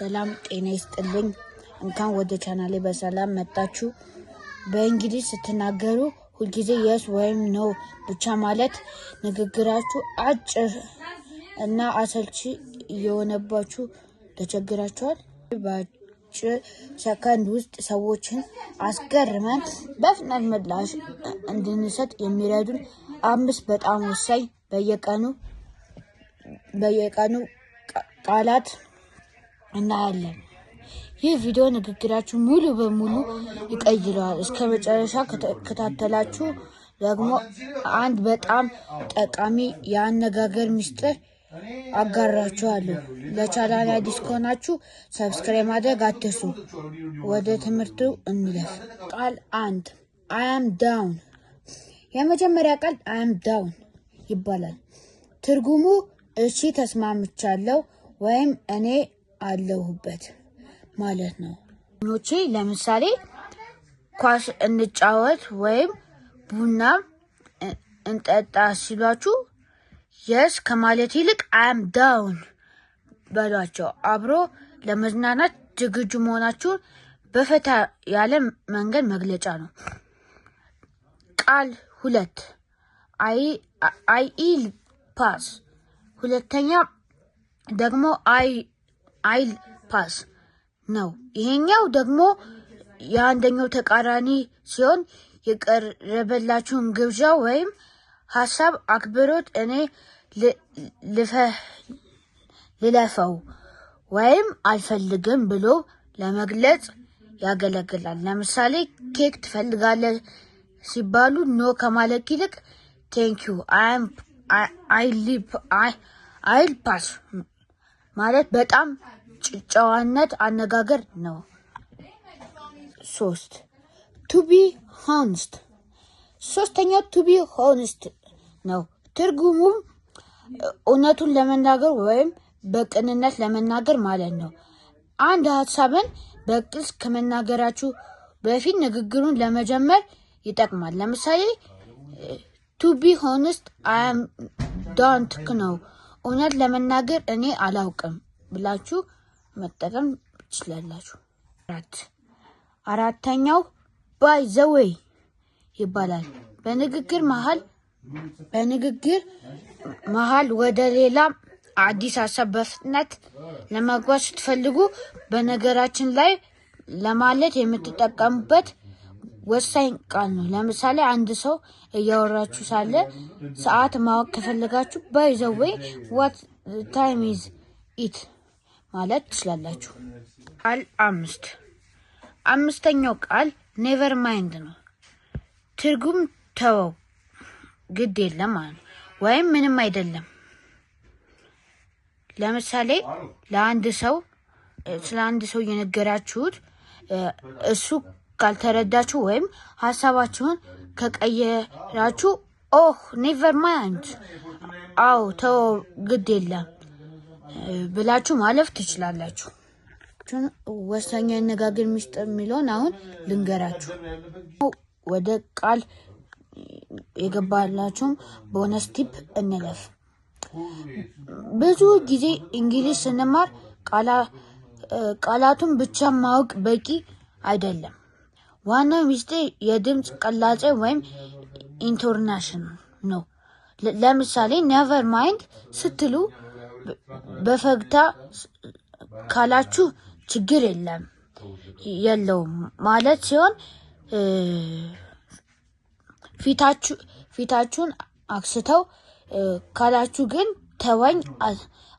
ሰላም ጤና ይስጥልኝ። እንኳን ወደ ቻናሌ በሰላም መጣችሁ። በእንግሊዝ ስትናገሩ ሁልጊዜ yes ወይም no ብቻ ማለት ንግግራችሁ አጭር እና አሰልቺ እየሆነባችሁ ተቸግራችኋል። በአጭር ሰከንድ ውስጥ ሰዎችን አስገርመን በፍጥነት ምላሽ እንድንሰጥ የሚረዱን 5 በጣም ወሳኝ በየቀኑ ቃላት እናያለን። ይህ ቪዲዮ ንግግራችሁ ሙሉ በሙሉ ይቀይራል። እስከ መጨረሻ ከተከታተላችሁ ደግሞ አንድ በጣም ጠቃሚ የአነጋገር ሚስጥር አጋራችኋለሁ። ለቻናሌ አዲስ ከሆናችሁ ሰብስክራይብ ማድረግ አትርሱ። ወደ ትምህርቱ እንለፍ። ቃል 1 I am down። የመጀመሪያ ቃል I am down ይባላል። ትርጉሙ እሺ ተስማምቻለሁ ወይም እኔ አለሁበት ማለት ነው። ለምሳሌ ኳስ እንጫወት ወይም ቡና እንጠጣ ሲሏችሁ yes ከማለት ይልቅ I am down በሏቸው። አብሮ ለመዝናናት ዝግጁ መሆናችሁን በፈታ ያለ መንገድ መግለጫ ነው። ቃል 2 I'll pass። ሁለተኛ ደግሞ I'll pass ነው። ይሄኛው ደግሞ የአንደኛው ተቃራኒ ሲሆን የቀረበላችሁን ግብዣ ወይም ሐሳብ አክብሮት እኔ ልለፈው ወይም አልፈልግም ብሎ ለመግለጽ ያገለግላል። ለምሳሌ ኬክ ትፈልጋለህ ሲባሉ ኖ ከማለት ይልቅ thank you I'll pass ማለት በጣም ጨዋነት አነጋገር ነው። 3 to be honest። ሶስተኛው to be honest ነው። ትርጉሙም እውነቱን ለመናገር ወይም በቅንነት ለመናገር ማለት ነው። አንድ ሐሳብን በግልጽ ከመናገራችሁ በፊት ንግግሩን ለመጀመር ይጠቅማል። ለምሳሌ to be honest I don't know። እውነት ለመናገር እኔ አላውቅም ብላችሁ መጠቀም ትችላላችሁ። አራተኛው by the way ይባላል። በንግግር መሃል ወደ ሌላ አዲስ ሐሳብ በፍጥነት ለመግባት ስትፈልጉ በነገራችን ላይ ለማለት የምትጠቀሙበት ወሳኝ ቃል ነው። ለምሳሌ አንድ ሰው እያወራችሁ ሳለ ሰዓት ማወቅ ከፈለጋችሁ by the way what time is it ማለት ትችላላችሁ። ቃል 5 አምስተኛው ቃል never mind ነው። ትርጉም ተወው፣ ግድ የለም ማለት ነው፣ ወይም ምንም አይደለም። ለምሳሌ ስለ አንድ ሰው የነገራችሁት እሱ ካልተረዳችሁ ወይም ሐሳባችሁን ከቀየራችሁ never mind አው ተወው ግድ የለም ብላችሁ ማለፍ ትችላላችሁ። ወሳኝ የአነጋገር ሚስጥር የሚለውን አሁን ልንገራችሁ። ወደ ቃል የገባላችሁም ቦነስ ቲፕ እንለፍ። ብዙ ጊዜ እንግሊዝ ስንማር ቃላቱን ብቻ ማወቅ በቂ አይደለም። ዋናው ሚስጥር የድምፅ ቅላጼ ወይም ኢንቶኔሽን ነው። ለምሳሌ never mind ስትሉ በፈገግታ ካላችሁ ችግር የለውም ማለት ሲሆን ፊታችሁን አክስተው ካላችሁ ግን ተወኝ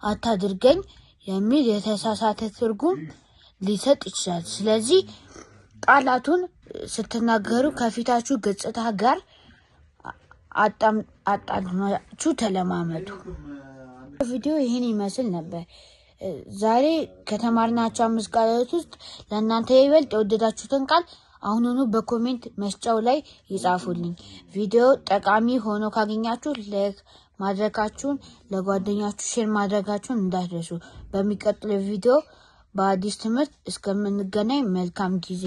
አታድርገኝ የሚል የተሳሳተ ትርጉም ሊሰጥ ይችላል። ስለዚህ ቃላቱን ስትናገሩ ከፊታችሁ ገጽታ ጋር አጣምራችሁ ተለማመዱ። ቪዲዮ ይህን ይመስል ነበር። ዛሬ ከተማርናቸው 5 ቃላት ውስጥ ለእናንተ ይበልጥ የወደዳችሁትን ቃል አሁኑኑ በኮሜንት መስጫው ላይ ይጻፉልኝ። ቪዲዮ ጠቃሚ ሆኖ ካገኛችሁ ላይክ ማድረጋችሁን ለጓደኛችሁ ሼር ማድረጋችሁን እንዳትረሱ። በሚቀጥለው ቪዲዮ በአዲስ ትምህርት እስከምንገናኝ መልካም ጊዜ